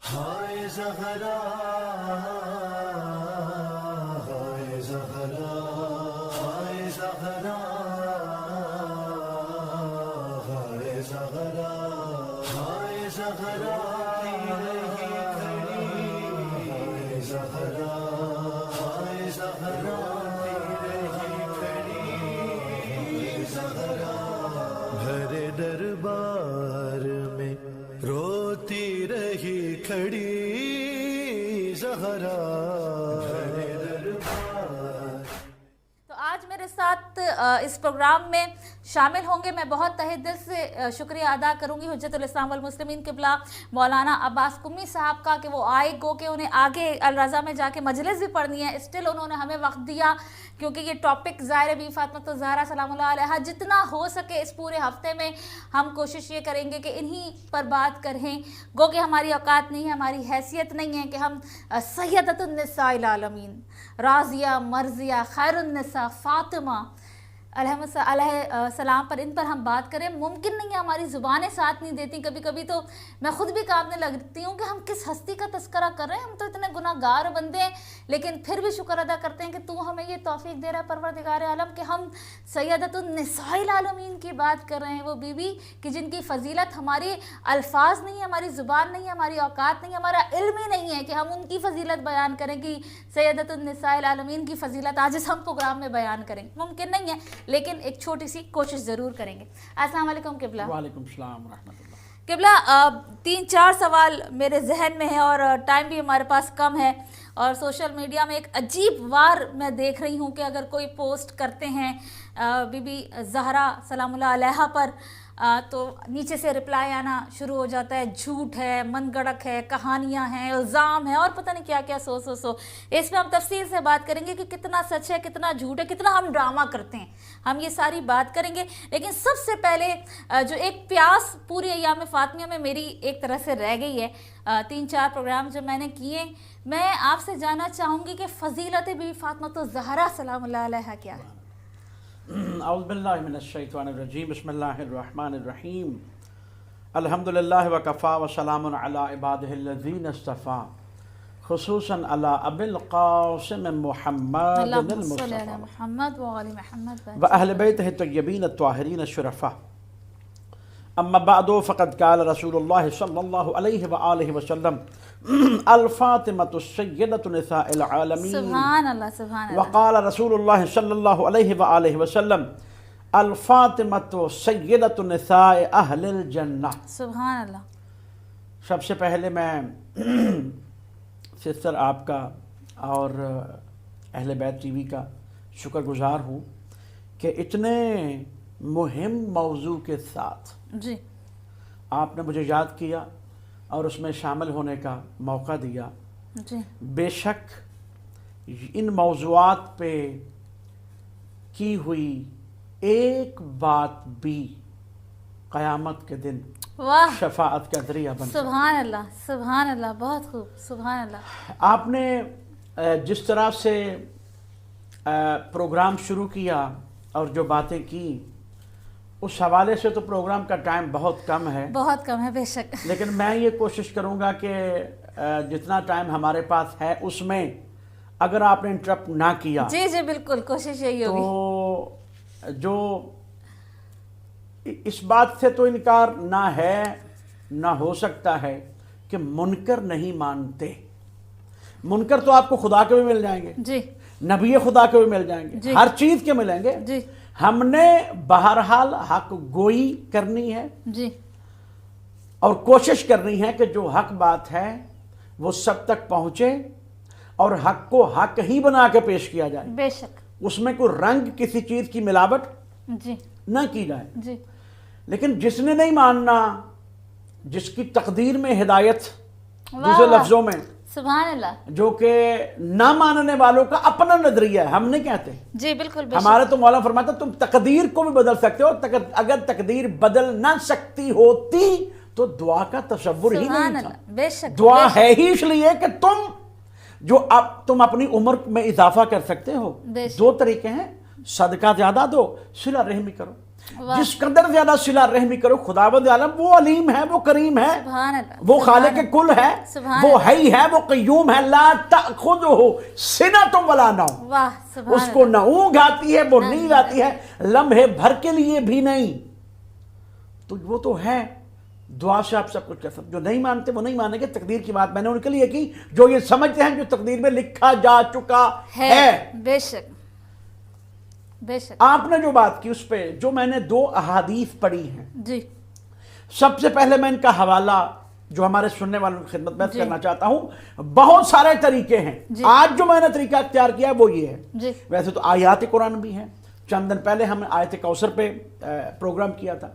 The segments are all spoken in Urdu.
ہائے زہرا ہائے زہرا ہائے زہرا ہائے زہرا ہائے زہرا ہائے زہرا ہائے زہرا بھرے دربار میں روتی رہی کھڑی زہرا بھرے دربار. تو آج میرے ساتھ اس پروگرام میں شامل ہوں گے. میں بہت تہہ دل سے شکریہ ادا کروں گی حجت الاسلام والمسلمین قبلہ مولانا عباس قمی صاحب کا کہ وہ آئے گو کہ انہیں آگے الرضا میں جا کے مجلس بھی پڑھنی ہے. اسٹل انہوں نے ہمیں وقت دیا کیونکہ یہ ٹاپک ظاہر بی فاطمہ الزہرا سلام اللہ علیہا جتنا ہو سکے اس پورے ہفتے میں ہم کوشش یہ کریں گے کہ انہی پر بات کریں. گو کہ ہماری اوقات نہیں ہے, ہماری حیثیت نہیں ہے کہ ہم سیدۃ النساء العالمین راضیہ مرضیہ خیر النساء فاطمہ علیہ السلام پر ان پر ہم بات کریں. ممکن نہیں ہے, ہماری زبانیں ساتھ نہیں دیتی. کبھی کبھی تو میں خود بھی کانپنے لگتی ہوں کہ ہم کس ہستی کا تذکرہ کر رہے ہیں. ہم تو اتنے گناہ گار بندے ہیں, لیکن پھر بھی شکر ادا کرتے ہیں کہ تو ہمیں یہ توفیق دے رہا ہے پروردگار عالم کہ ہم سیدۃ النساء العالمین کی بات کر رہے ہیں. وہ بی بی کہ جن کی فضیلت ہماری الفاظ نہیں ہے, ہماری زبان نہیں ہے, ہماری اوقات نہیں ہے, ہمارا علم ہی نہیں ہے کہ ہم ان کی فضیلت بیان کریں کہ سیدۃ النساء العالمین کی فضیلت آج اس ہم پروگرام میں بیان کریں. ممکن نہیں ہے, لیکن ایک چھوٹی سی کوشش ضرور کریں گے. السلام علیکم قبلہ. وعلیکم السلام ورحمۃ اللہ. قبلہ 3-4 سوال میرے ذہن میں ہے اور ٹائم بھی ہمارے پاس کم ہے, اور سوشل میڈیا میں ایک عجیب وار میں دیکھ رہی ہوں کہ اگر کوئی پوسٹ کرتے ہیں بی بی زہرا سلام اللہ علیہا پر تو نیچے سے رپلائی آنا شروع ہو جاتا ہے جھوٹ ہے, من گڑک ہے, کہانیاں ہیں, الزام ہے اور پتہ نہیں کیا کیا سو. اس میں ہم تفصیل سے بات کریں گے کہ کتنا سچ ہے, کتنا جھوٹ ہے, کتنا ہم ڈرامہ کرتے ہیں. ہم یہ ساری بات کریں گے, لیکن سب سے پہلے جو ایک پیاس پوری ایام فاطمیہ میں میری ایک طرح سے رہ گئی ہے, 3-4 پروگرام جو میں نے کیے, میں آپ سے جاننا چاہوں گی کہ فضیلت بی فاطمہ الزہرا سلام اللہ علیہا کیا ہے؟ اعوذ باللہ من الشیطان الرجیم. بسم اللہ الرحمن الرحیم. الحمدللہ وکفا وسلام علی عبادہ الذین اصطفیٰ خصوصاً علی ابی القاسم محمد اللہم صلی علی المصطفیٰ محمد وعلی محمد واہل بیتہ الطیبین الطاہرین الشرفاء. اما بعد فقد قال رسول اللہ صلی اللہ علیہ وآلہ وسلم الفاطمۃ سیدۃ نساء العالمین. سبحان اللہ سبحان اللہ. وقال رسول اللہ صلی اللہ علیہ وآلہ وسلم الفاطمۃ سیدۃ نساء اہل الجنہ. سبحان اللہ. سب سے پہلے میں سسٹر آپ کا اور اہل بیت ٹی وی کا شکر گزار ہوں کہ اتنے مہم موضوع کے ساتھ جی آپ نے مجھے یاد کیا اور اس میں شامل ہونے کا موقع دیا. جی بے شک ان موضوعات پہ کی ہوئی ایک بات بھی قیامت کے دن واہ شفاعت کا ذریعہ بن سکتی. سبحان اللہ سبحان اللہ. بہت خوب سبحان اللہ. آپ نے جس طرح سے پروگرام شروع کیا اور جو باتیں کی, اس حوالے سے تو پروگرام کا ٹائم بہت کم ہے, بہت کم ہے بے شک, لیکن میں یہ کوشش کروں گا کہ جتنا ٹائم ہمارے پاس ہے اس میں اگر آپ نے انٹرپٹ نہ کیا جی جی بالکل کوشش یہی ہوگی. تو جو اس بات سے تو انکار نہ ہے نہ ہو سکتا ہے کہ منکر نہیں مانتے. منکر تو آپ کو خدا کے بھی مل جائیں گے, جی نبی خدا کے بھی مل جائیں گے, جی ہر چیز کے ملیں گے. جی ہم نے بہرحال حق گوئی کرنی ہے جی اور کوشش کرنی ہے کہ جو حق بات ہے وہ سب تک پہنچے اور حق کو حق ہی بنا کے پیش کیا جائے. بے شک. اس میں کوئی رنگ کسی چیز کی ملاوٹ جی نہ کی جائے. جی لیکن جس نے نہیں ماننا, جس کی تقدیر میں ہدایت, واہ دوسرے واہ. لفظوں میں سبحان اللہ. جو کہ نہ ماننے والوں کا اپنا نظریہ ہے, ہم نہیں کہتے. جی بالکل بے ہمارے تو مولانا فرماتا تم تقدیر کو بھی بدل سکتے ہو, اگر تقدیر بدل نہ سکتی ہوتی تو دعا کا تصور ہی سبحان نہیں تھا. اللہ بے شک. دعا ہے ہی اس لیے کہ تم اپنی عمر میں اضافہ کر سکتے ہو. بے شک. 2 طریقے ہیں, صدقہ زیادہ دو, صلہ رحمی کرو. جس قدر زیادہ صلہ رحمی کرو، خداوند عالم وہ علیم ہے، وہ کریم ہے، سبحان اللہ، وہ خالق کل ہے، سبحان وہ حی ہے، وہ قیوم ہے، لا تأخذہ سنۃ ولا نوم، واہ سبحان اس کو نہ اونگ آتی ہے، وہ نیند آتی ہے، لمحے بھر کے لیے بھی نہیں۔ تو وہ تو ہے، دعا سے آپ سب کچھ کر سکتے۔ جو نہیں مانتے وہ نہیں مانیں گے، تقدیر کی بات میں نے ان کے لیے کی جو یہ سمجھتے ہیں جو تقدیر میں لکھا جا چکا ہے۔ بے شک بے شک۔ آپ نے جو بات کی اس پہ جو میں نے 2 احادیث پڑھی ہیں، جی سب سے پہلے میں ان کا حوالہ جو ہمارے سننے والوں کی خدمت میں جی کرنا چاہتا ہوں۔ بہت سارے طریقے ہیں، جی آج جو میں نے طریقہ اختیار کیا ہے وہ یہ ہے۔ جی ویسے تو آیات قرآن بھی ہیں، چند دن پہلے ہم نے آیت کوثر پہ پروگرام کیا تھا،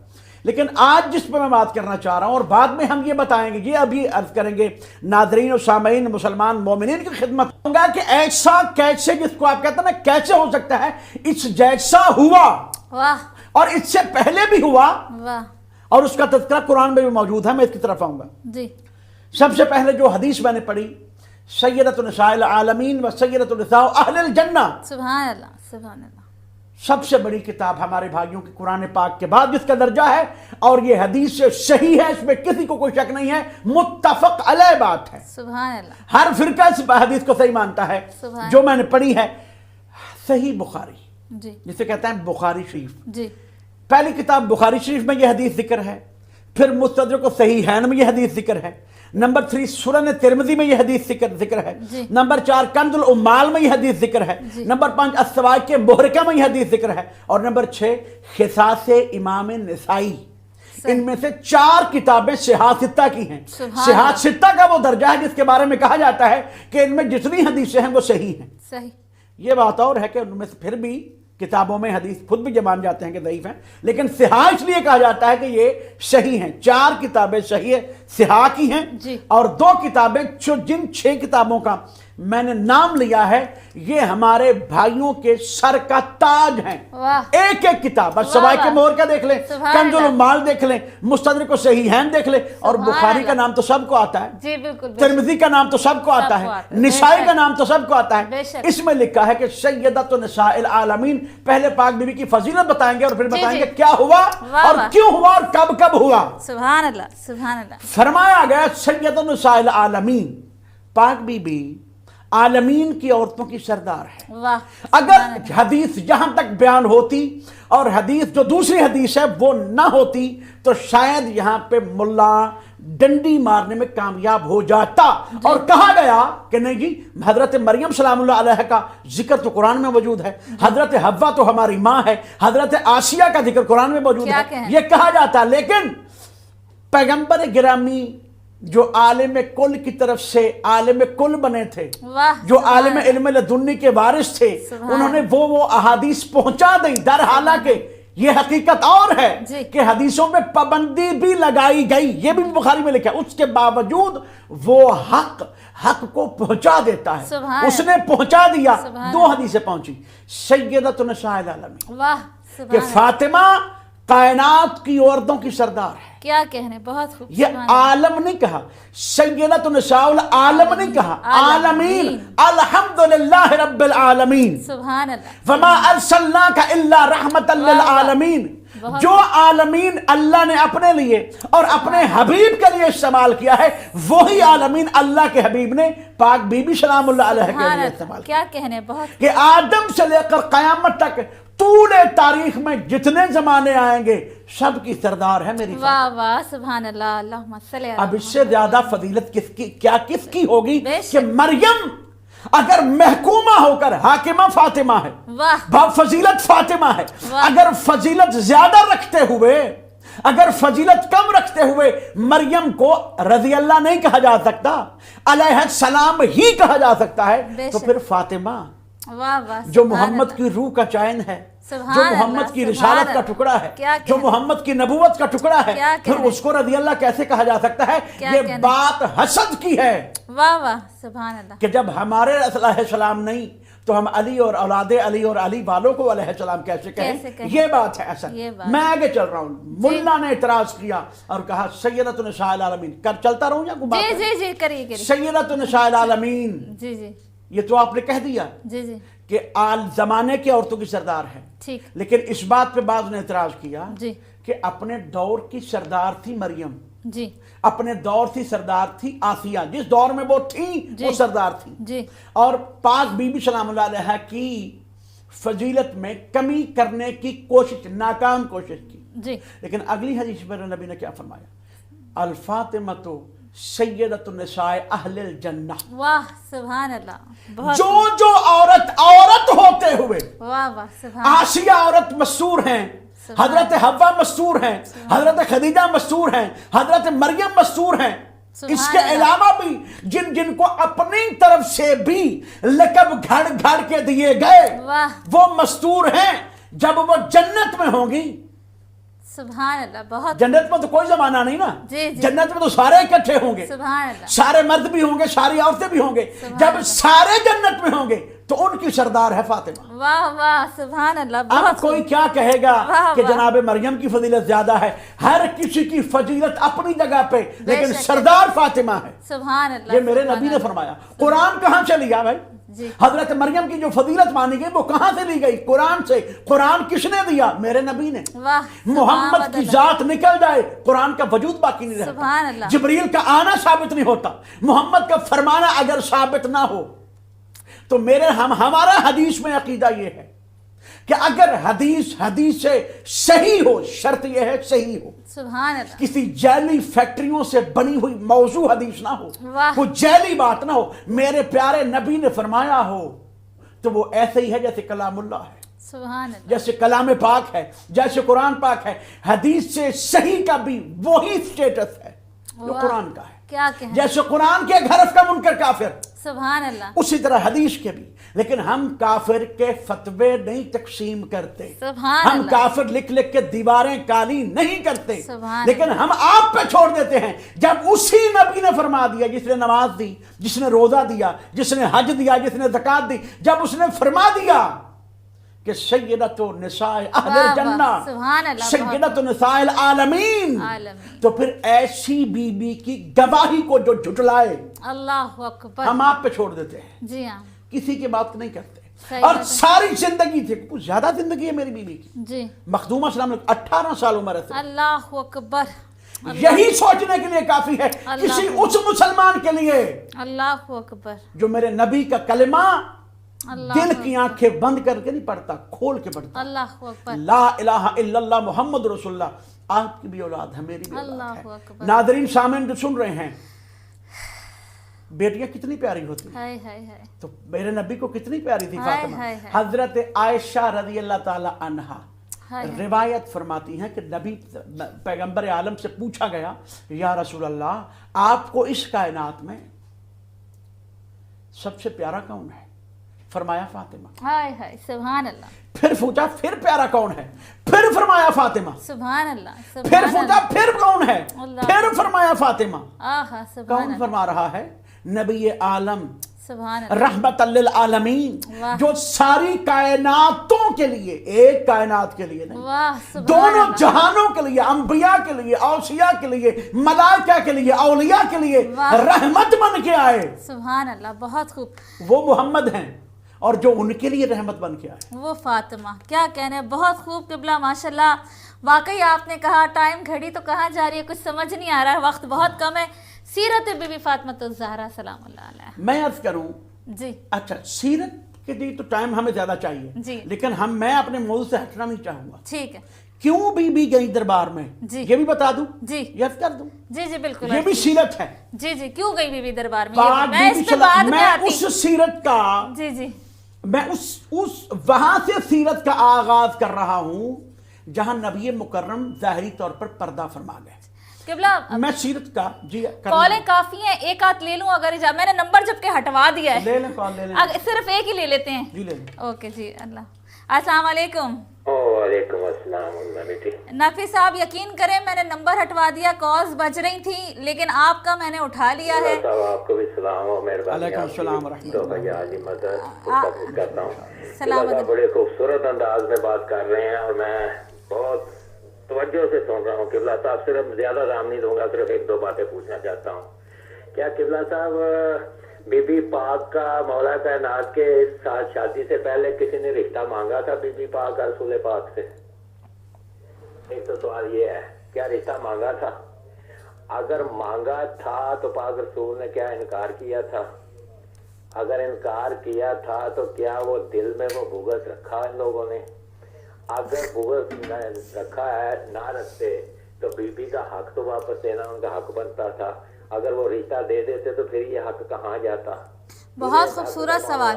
لیکن آج جس پہ میں بات کرنا چاہ رہا ہوں، اور بعد میں ہم یہ بتائیں گے، یہ ابھی عرض کریں گے ناظرین و سامعین مسلمان مومنین کی خدمت ہوں گا کہ ایسا کیسے، جس کو آپ کہتے ہیں نا کیسے ہو سکتا ہے، اس جیسا ہوا واہ اور اس سے پہلے بھی ہوا، واہ اور اس کا تذکرہ قرآن میں بھی موجود ہے، میں اس کی طرف آؤں گا۔ جی سب سے پہلے جو حدیث میں نے پڑھی، سیدۃ نساء العالمین و سیدۃ نساء اہل الجنہ، سبحان اللہ سبحان اللہ، سب سے بڑی کتاب ہمارے بھائیوں کی قرآن پاک کے بعد جس کا درجہ ہے، اور یہ حدیث سے صحیح ہے، اس میں کسی کو کوئی شک نہیں ہے، متفق علیہ بات ہے۔ سبحان اللہ، ہر فرقہ اس حدیث کو صحیح مانتا ہے۔ سبحان جو میں نے پڑھی ہے صحیح بخاری، جی جسے کہتے ہیں بخاری شریف، جی پہلی کتاب بخاری شریف میں یہ حدیث ذکر ہے، پھر مستدرک و صحیحین میں یہ حدیث ذکر ہے، نمبر 3 سنن ترمذی میں یہ حدیث ذکر ہے، جی نمبر 4 کنز العمال میں یہ حدیث ذکر ہے، جی نمبر 5 السواق کے محرقہ میں یہ حدیث ذکر ہے، اور نمبر 6 خصاص امام نسائی۔ ان میں سے 4 کتابیں صحاح ستہ کی ہیں۔ سبحان صحاح اللہ، ستہ کا وہ درجہ ہے جس کے بارے میں کہا جاتا ہے کہ ان میں جتنی حدیثیں ہیں وہ صحیح ہیں۔ صحیح، یہ بات اور ہے کہ ان میں سے پھر بھی کتابوں میں حدیث خود بھی مان جاتے ہیں کہ ضعیف ہیں، لیکن صحاح اس لیے کہا جاتا ہے کہ یہ صحیح ہیں۔ 4 کتابیں صحیح صحاح کی ہیں، جی اور 2 کتابیں جن 6 کتابوں کا میں نے نام لیا ہے، یہ ہمارے بھائیوں کے سر کا تاج ہیں۔ واہ ایک ایک کتاب، واہ السواق کے واہ، محرقہ دیکھ لیں، سبحان کنز اللہ، العمال دیکھ لیں، مستدرک و صحیحین دیکھ لیں، اور سبحان بخاری کا اللہ، نام تو سب کو آتا ہے، جی بالکل بے شک، ترمذی کا نام تو سب کو آتا سب ہے، کو آتا ہے، نسائی بے کا شک، نام تو سب کو آتا ہے۔ بے شک، اس میں لکھا ہے کہ سیدۃ نساء العالمین، پہلے پاک بیوی کی فضیلت بتائیں گے اور پھر جی بتائیں جی، گے کیا ہوا واہ اور واہ، کیوں ہوا اور کب کب ہوا۔ سبحان اللہ سبحان اللہ، فرمایا گیا سیدۃ نساء العالمین، پاک بی بی عالمین کی عورتوں کی سردار ہے۔ واہ اگر حدیث یہاں تک بیان ہوتی اور حدیث جو دوسری حدیث ہے وہ نہ ہوتی تو شاید یہاں پہ ملا ڈنڈی مارنے میں کامیاب ہو جاتا، اور کہا گیا کہ نہیں جی حضرت مریم سلام اللہ علیہ کا ذکر تو قرآن میں موجود ہے، حضرت حوا تو ہماری ماں ہے، حضرت آسیہ کا ذکر قرآن میں موجود کیا ہے، کہیں؟ یہ کہا جاتا، لیکن پیغمبر گرامی جو عالم کل کی طرف سے عالم کل بنے تھے، واہ، جو سبحان عالم اللہ، علم لدنی کے وارث تھے، سبحان انہوں نے وہ احادیث پہنچا دیں، در حالانکہ یہ حقیقت اور ہے جی، کہ حدیثوں میں پابندی بھی لگائی گئی، یہ بھی بخاری میں لکھا ہے، اس کے باوجود وہ حق کو پہنچا دیتا ہے، سبحان اس نے پہنچا دیا۔ سبحان 2 حدیثیں پہنچی، سیدۃ نساء العالمین، واہ کہ سبحان اللہ، فاطمہ کائنات کی عورتوں کی سردار ہے۔ کیا کہنے، بہت خوب، یہ سبحان اللہ، عالم نہیں کہا، سیدۃ نساء العالم نہیں کہا، عالمین، الحمدللہ رب العالمین، سبحان اللہ، وما ارسلناک الا رحمت للعالمین۔ جو عالمین اللہ نے اپنے لیے اور اپنے حبیب کے لیے استعمال کیا ہے، وہی عالمین اللہ کے حبیب نے پاک بی بی سلام اللہ علیہ کے سبحان لیے اللہ، استعمال کیا کہنے، بہت کہ آدم سے لے کر قیامت تک طول تاریخ میں جتنے زمانے آئیں گے سب کی سردار ہے میری فاطمہ۔ واہ واہ، سبحان اللہ، اللہم صلی علی اب اس سے زیادہ فضیلت کس کی ہوگی بے کہ شک، مریم اگر محکومہ ہو کر حاکمہ فاطمہ ہے، واہ فضیلت فاطمہ ہے، واہ، اگر فضیلت زیادہ رکھتے ہوئے، اگر فضیلت کم رکھتے ہوئے مریم کو رضی اللہ نہیں کہا جا سکتا، علیہ السلام ہی کہا جا سکتا ہے، بے تو شک، پھر فاطمہ واہ واہ، جو سبحان محمد اللہ، کی روح کا چین ہے، سبحان جو اللہ، محمد کی سبحان رسالت کا اللہ، ٹکڑا ہے، کیا جو کہنے، محمد کی نبوت کا ٹکڑا ہے، کیا پھر کہنے، اس کو رضی اللہ کیسے کہا جا سکتا ہے؟ کیا یہ کہنے، بات حسد کی ہے واہ واہ، سبحان اللہ، کہ جب ہمارے علیہ السلام نہیں تو ہم علی اور اولاد علی اور علی والوں کو علیہ السلام کیسے کیسے کہیں؟ کہیں؟ یہ بات ہے اصل۔ یہ بات، میں آگے چل رہا ہوں، ملا نے اعتراض کیا اور کہا سیدۃ نساء العالمین، چلتا رہوں یا کوئی بات جی ہے؟ جی جی، کریے کریے، سیدۃ نساء العالمین، جی جی یہ تو آپ نے کہہ دیا جی جی، کہ زمانے کی عورتوں کی سردار ہے، ٹھیک لیکن اس بات پہ بعض نے اعتراض کیا جی کہ اپنے دور کی سردار تھی مریم، جی اپنے دور کی سردار تھی آسیہ، جس دور میں وہ تھی جی وہ سردار تھی، جی اور پاک بی بی سلام اللہ علیہ کی فضیلت میں کمی کرنے کی کوشش، ناکام کوشش کی، جی لیکن اگلی حدیث میں نبی نے کیا فرمایا؟ الفاطمۃ سیدۃ النساء اہل الجنہ، واہ سبحان اللہ، بہت جو عورت ہوتے ہوئے، واہ واہ سبحان اللہ، آسیہ عورت مستور ہیں، حضرت حوا مستور ہیں، حضرت خدیجہ مستور ہیں، حضرت مریم مستور ہیں، اس کے علاوہ بھی جن کو اپنی طرف سے بھی لقب گھڑ کے دیے گئے واہ وہ مستور ہیں، جب وہ جنت میں ہوں گی۔ سبحان اللہ، بہت جنت میں تو کوئی زمانہ نہیں نا، جی جی جنت میں تو سارے اکٹھے ہوں گے، سبحان اللہ، سارے مرد بھی ہوں گے، ساری عورتیں بھی ہوں گے، جب سارے جنت میں ہوں گے تو ان کی سردار ہے فاطمہ۔ واہ واہ سبحان اللہ، اب بہت کوئی کیا کہے گا واہ کہ واہ، جناب مریم کی فضیلت زیادہ ہے؟ ہر کسی کی فضیلت اپنی جگہ پہ، لیکن شک سردار فاطمہ ہے۔ سبحان اللہ، یہ میرے سبحان نبی نے اللہ، فرمایا۔ قرآن کہاں سے لیا بھائی؟ جی حضرت مریم کی جو فضیلت مانی گئی وہ کہاں سے لی گئی؟ قرآن سے۔ قرآن کس نے دیا؟ میرے نبی نے۔ واہ محمد کی ذات نکل جائے قرآن کا وجود باقی نہیں سبحان رہتا، اللہ، جبریل کا آنا ثابت نہیں ہوتا، محمد کا فرمانا اگر ثابت نہ ہو تو ہمارا حدیث میں عقیدہ یہ ہے کہ اگر حدیث سے صحیح ہو، شرط یہ ہے صحیح ہو، سبحان اللہ، کسی جعلی فیکٹریوں سے بنی ہوئی موضوع حدیث نہ ہو، واہ کوئی جعلی بات نہ ہو، میرے پیارے نبی نے فرمایا ہو تو وہ ایسے ہی ہے جیسے کلام اللہ ہے، سبحان اللہ، جیسے کلام پاک ہے، جیسے قرآن پاک ہے۔ حدیث سے صحیح کا بھی وہی سٹیٹس ہے جو واہ، قرآن کا ہے۔ کیا کہیں، جیسے قرآن کے حرف کا منکر کافر، سبحان اللہ، اسی طرح حدیث کے بھی۔ لیکن ہم کافر کے فتوے نہیں تقسیم کرتے، سبحان ہم اللہ، کافر لکھ کے دیواریں کالی نہیں کرتے، سبحان لیکن ہم آپ پہ چھوڑ دیتے ہیں۔ جب اسی نبی نے فرما دیا، جس نے نماز دی، جس نے روزہ دیا، جس نے حج دیا، جس نے زکوٰۃ دی، جب اس نے فرما دیا کہ سیدۃ النساء اہل واہ الجنہ، واہ، سبحان اللہ، سیدۃ النساء العالمین، عالمین، تو پھر ایسی بی بی کی گواہی کو جو جھٹلائے اللہ اکبر، ہم آپ پہ چھوڑ دیتے ہیں، جی ہاں، کسی کی بات نہیں کرتے۔ صحیح اور بات ہے، ساری زندگی تھی، کچھ زیادہ زندگی ہے میری بیوی کی، جی مخدومہ سلام 18 سال عمر ہے، اللہ اکبر، یہی سوچنے کے لیے کافی ہے اللہ کسی اس مسلمان کے لیے اللہ اکبر، جو میرے نبی کا کلمہ اللہ دل کی آنکھیں بند کر کے نہیں پڑھتا، کھول کے پڑھتا۔ اللہ اکبر، لا الہ الا اللہ محمد رسول اللہ۔ آپ کی بھی اولاد ہے، میری بھی اولاد اللہ ہے۔ اکبر، ناظرین سامعین جو سن رہے ہیں، بیٹیاں کتنی پیاری ہوتی ہیں، ہائے ہائے ہائے، تو میرے نبی کو کتنی پیاری تھی ہائے فاطمہ۔ ہائے ہائے، حضرت عائشہ رضی اللہ تعالی عنہا ہائے ہائے، روایت فرماتی ہیں کہ نبی پیغمبر عالم سے پوچھا گیا، یا رسول اللہ آپ کو اس کائنات میں سب سے پیارا کون ہے؟ فرمایا فاطمہ۔ ہائے ہائے، سبحان اللہ، پھر پوچھا پھر پیارا کون ہے؟ پھر فرمایا فاطمہ۔ سبحان اللہ، پھر سبحان پوچھا اللہ، پھر کون ہے؟ اللہ، پھر فرمایا فاطمہ۔ آہا سبحان کون اللہ، فرما رہا ہے؟ نبی عالم سبحان اللہ، رحمت للعالمین، واہ، جو ساری کائناتوں کے لیے، ایک کائنات کے لیے نہیں، واہ سبحان دونوں اللہ، جہانوں کے لیے، انبیاء کے لیے، اوصیاء کے لیے، ملائکہ کے لیے، اولیاء کے لیے واہ، رحمت بن کے آئے، سبحان اللہ، بہت خوب، وہ محمد ہیں، اور جو ان کے لیے رحمت بن کے آئے۔ وہ فاطمہ، کیا کہنے، بہت خوب قبلہ، ماشاءاللہ، واقعی آپ نے کہا ٹائم گھڑی تو کہاں جا رہی ہے، کچھ سمجھ نہیں آ رہا ہے، وقت بہت کم ہے۔ سیرت بی بی فاطمہ الزہرا سلام اللہ علیہ، میں عرض کروں، جی اچھا سیرت کے لیے تو ٹائم ہمیں زیادہ چاہیے، جی، لیکن میں اپنے موضوع سے ہٹنا نہیں چاہوں گا۔ ٹھیک ہے، کیوں بی بی گئی دربار میں، جی، یہ بھی بتا دوں، جی یاد کر دوں، جی جی بالکل، یہ بھی سیرت ہے۔ جی جی، کیوں گئی بی بی دربار میں، پاک میں بی بی اس پہ بعد میں میں آتی، اس سیرت کا، جی جی، میں اس وہاں سے سیرت کا آغاز کر رہا ہوں جہاں نبی مکرم ظاہری طور پر پردہ فرما گئے۔ قبلہ میں سیرت کا جی کالیں کافی ہیں، ایک آدھ لے لوں اگر میں نے نمبر جب کہ ہٹوا دیا ہے، لے لیں کال لے لیں، صرف ایک ہی لے لیتے ہیں، جی لے لیں۔ اوکے جی، اللہ السلام علیکم۔ وعلیکم السلام اللہ بیٹی۔ نافی صاحب یقین کریں میں نے نمبر ہٹوا دیا، کالز بج رہی تھیں لیکن آپ کا میں نے اٹھا لیا ہے۔ صاحب آپ کو بھی سلام و مہربانی۔ علیکم السلام ورحمۃ اللہ۔ بھائی عالی مدد کوشش کرتا ہوں۔ سلامت، بڑے خوبصورت انداز میں بات کر رہے ہیں اور میں بہت توجہ سے سن رہا ہوں۔ قبلہ صاحب صرف زیادہ دام نہیں دوں گا، صرف ایک دو باتیں پوچھنا چاہتا ہوں۔ کیا قبلہ صاحب بی بی پاک کا مولا کائنات کے ساتھ شادی سے پہلے کسی نے رشتہ مانگا تھا بی بی پاک اور رسول پاک سے؟ ایک تو سوال یہ ہے، کیا رشتہ مانگا تھا؟ اگر مانگا تھا تو پاک رسول نے کیا انکار کیا تھا؟ اگر انکار کیا تھا تو کیا وہ دل میں وہ بغض رکھا ان لوگوں نے؟ اگر بغض رکھا ہے، نہ رکھتے تو بی بی کا حق تو واپس دینا ان کا حق بنتا تھا۔ اگر وہ رشتہ دے دیتے تو پھر یہ حق کہاں جاتا؟ بہت خوبصورت سوال،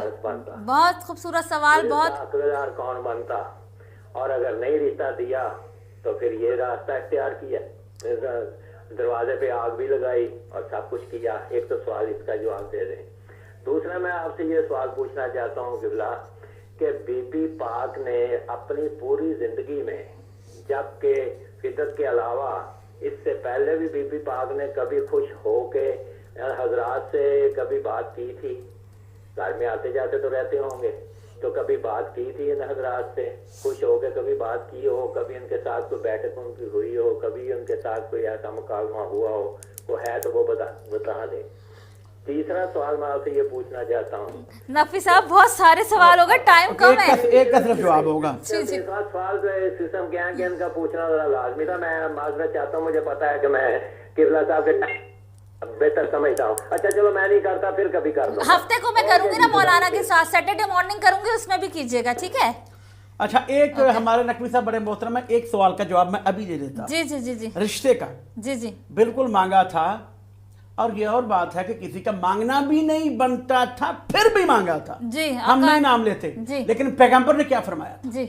بہت خوبصورت سوال، بہت حقدار کون بنتا؟ اور اگر نہیں رشتہ دیا تو پھر یہ راستہ اختیار کیا، دروازے پہ آگ بھی لگائی اور سب کچھ کیا۔ ایک تو سوال اس کا جواب دے دیں۔ دوسرا میں آپ سے یہ سوال پوچھنا چاہتا ہوں قبلہ کہ بی بی پاک نے اپنی پوری زندگی میں، جبکہ فطرت کے علاوہ اس سے پہلے بھی بی بی پاک نے کبھی خوش ہو کے حضرات سے کبھی بات کی تھی؟ گھر میں آتے جاتے تو رہتے ہوں گے، تو کبھی بات کی تھی ان حضرات سے؟ خوش ہو کے کبھی بات کی ہو؟ کبھی ان کے ساتھ کوئی بیٹھک ان کی ہوئی ہو؟ کبھی ان کے ساتھ کوئی ایسا مکالمہ ہوا ہو؟ وہ ہے تو وہ بتا دیں۔ تیسرا سوال میں آپ سے یہ پوچھنا چاہتا ہوں، نقوی صاحب بہت سارے سوال ہوگا، ٹائم کم ہے۔ ایک کا صرف جواب ہوگا۔ سوال جو ہے سسٹم گین کا پوچھنا ذرا لازمی تھا۔ میں معذرت چاہتا ہوں، مجھے پتا ہے کہ میں قبلہ صاحب کے بہتر سمجھتا ہوں۔ اچھا چلو میں نہیں کرتا، پھر کبھی کر دوں۔ ہفتے کو میں کروں گی نا مولانا کے ساتھ، سیٹرڈے مارننگ کروں گی، اس میں بھی کیجیے گا، ٹھیک ہے؟ اچھا ایک ہمارے نقوی صاحب بڑے محترم ہے، ایک سوال کا جواب میں ابھی دے دیتا ہوں۔ جی جی جی جی رشتے کا جی جی بالکل مانگا تھا، اور یہ اور بات ہے کہ کسی کا مانگنا بھی نہیں بنتا تھا پھر بھی مانگا تھا، جی ہم نہیں نام لیتے، جی لیکن پیغمبر نے کیا فرمایا تھا؟ جی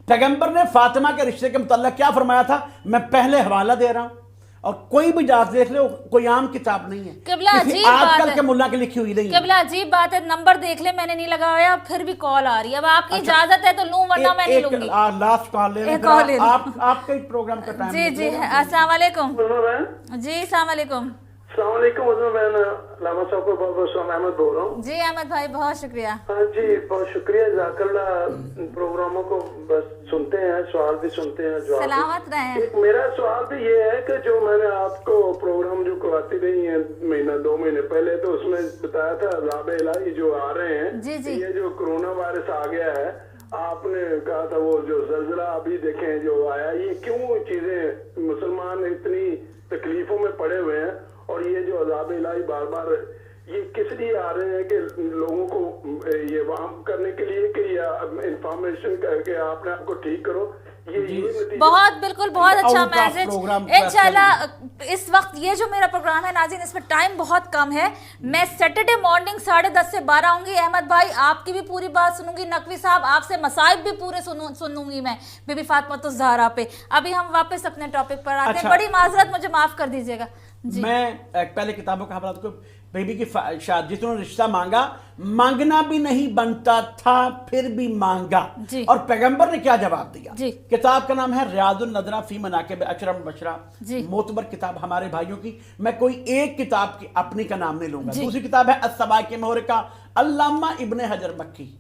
پیغمبر نے فاطمہ کے رشتے کے متعلق کیا فرمایا تھا؟ میں پہلے حوالہ دے رہا ہوں، اور کوئی بھی جات دیکھ لے، کوئی عام کتاب نہیں ہے، قبلہ کسی عجیب آج بات کل ہے، کے ملا کی لکھی ہوئی نہیں ہے۔ قبلہ عجیب بات ہے، نمبر دیکھ لے، میں نے نہیں لگایا، پھر بھی کال آ رہی ہے۔ اب آپ کی اجازت ہے تو لوں، ورنہ میں نہیں لوں گی۔ لاسٹ کال لے ایک کال لے لیں۔ آپ کے پروگرام کا ٹائم جی جی السلام علیکم۔ جی السلام علیکم۔ السلام علیکم، میں علامہ صاحب کو بہت بہت سلام، احمد بول رہا ہوں۔ جی احمد بھائی بہت شکریہ۔ ہاں جی بہت شکریہ، جزاک اللہ۔ پروگراموں کو بس سنتے ہیں، سوال بھی سنتے ہیں، جواب بھی۔ سلامت رہیں۔ ایک میرا سوال بھی یہ ہے کہ جو میں نے آپ کو پروگرام جو کرواتی رہی ہیں مہینہ 2 مہینے پہلے، تو اس میں بتایا تھا عذاب الہی جو آ رہے ہیں، جی جی یہ جو کرونا وائرس آ گیا ہے، آپ نے کہا تھا وہ جو زلزلہ ابھی دیکھیں جو آیا، یہ کیوں چیزیں مسلمان اتنی تکلیفوں میں پڑے ہوئے ہیں، اور یہ جو عذاب الہی بار بار یہ کس لیے آ رہے ہیں؟ کہ لوگوں کو یہ وہم کرنے کے لیے کہ یہ انفارمیشن کر کے آپ نے آپ کو ٹھیک کرو، یہ بہت بالکل بہت اچھا میسج۔ انشاءاللہ اس وقت یہ جو میرا پروگرام ہے ناظرین، اس میں ٹائم بہت کم ہے، میں سیٹرڈے مارننگ 10:30 سے 12 آؤں گی۔ احمد بھائی آپ کی بھی پوری بات سنوں گی، نقوی صاحب آپ سے مصائب بھی پورے سنوں گی میں بی بی فاطمہ الزہرا پہ۔ ابھی ہم واپس اپنے ٹاپک پر آتے ہیں، بڑی معذرت، مجھے معاف کر دیجیے گا۔ میں پہلے کتابوں کا حوالہ کو بی بی کی شادی، جس نے رشتہ مانگا، مانگنا بھی نہیں بنتا تھا پھر بھی مانگا، اور پیغمبر نے کیا جواب دیا؟ کتاب کا نام ہے ریاض النظرہ فی مناقب اشرا مبشرہ، معتبر کتاب ہمارے بھائیوں کی۔ میں کوئی ایک کتاب کی اپنی کا نام نہیں لوں گا۔ دوسری کتاب ہے السواق محرقہ، علامہ ابن حجر مکی،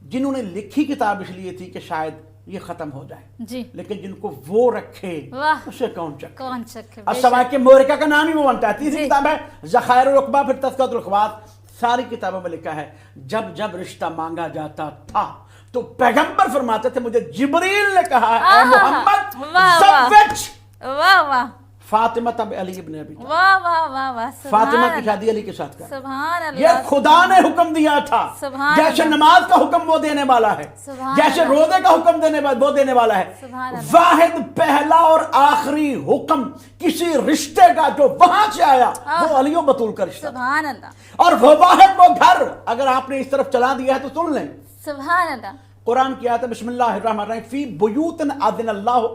جنہوں نے لکھی کتاب اس لیے تھی کہ شاید یہ ختم ہو جائے، لیکن جن کو وہ رکھے اسے کون چکے؟ السواق محرقہ کا نام ہی وہ بنتا ہے۔ تیسری کتاب ہے ذخائر العقبہ، پھر تذکرۃ الاخوات۔ ساری کتابوں میں لکھا ہے جب جب رشتہ مانگا جاتا تھا تو پیغمبر فرماتے تھے مجھے جبریل نے کہا اے محمد زوج واہ واہ فاطمہ تب علی ابن ابی طالب، واہ واہ واہ واہ، فاطمہ کی شادی علی کے ساتھ کر۔ سبحان اللہ، یہ خدا نے حکم دیا تھا، جیسے نماز کا حکم وہ دینے والا ہے، جیسے روزے کا حکم وہ دینے والا ہے۔ واحد پہلا اور آخری حکم کسی رشتے کا جو وہاں سے آیا وہ علی و بطول کا رشتہ، سبحان اللہ، اور وہ واحد وہ گھر اگر آپ نے اس طرف چلا دیا ہے تو سن لیں۔ سبحان اللہ۔ قرآن کی آیت ہے بسم اللہ الرحمن الرحیم، فی بیوت اذن اللہ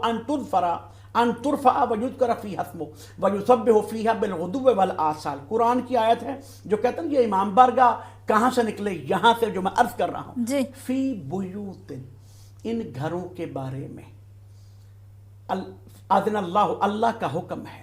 ان ترفع ویذکر فیہا اسمہ ویسبح فیہا بالغدو والآصال۔ قرآن کی آیت ہے جو کہتے ہیں یہ امام بارگاہ کہاں سے نکلے، یہاں سے جو میں عرض کر رہا ہوں، فی بیوت، ان گھروں کے بارے میں اذن اللہ، اللہ کا حکم ہے،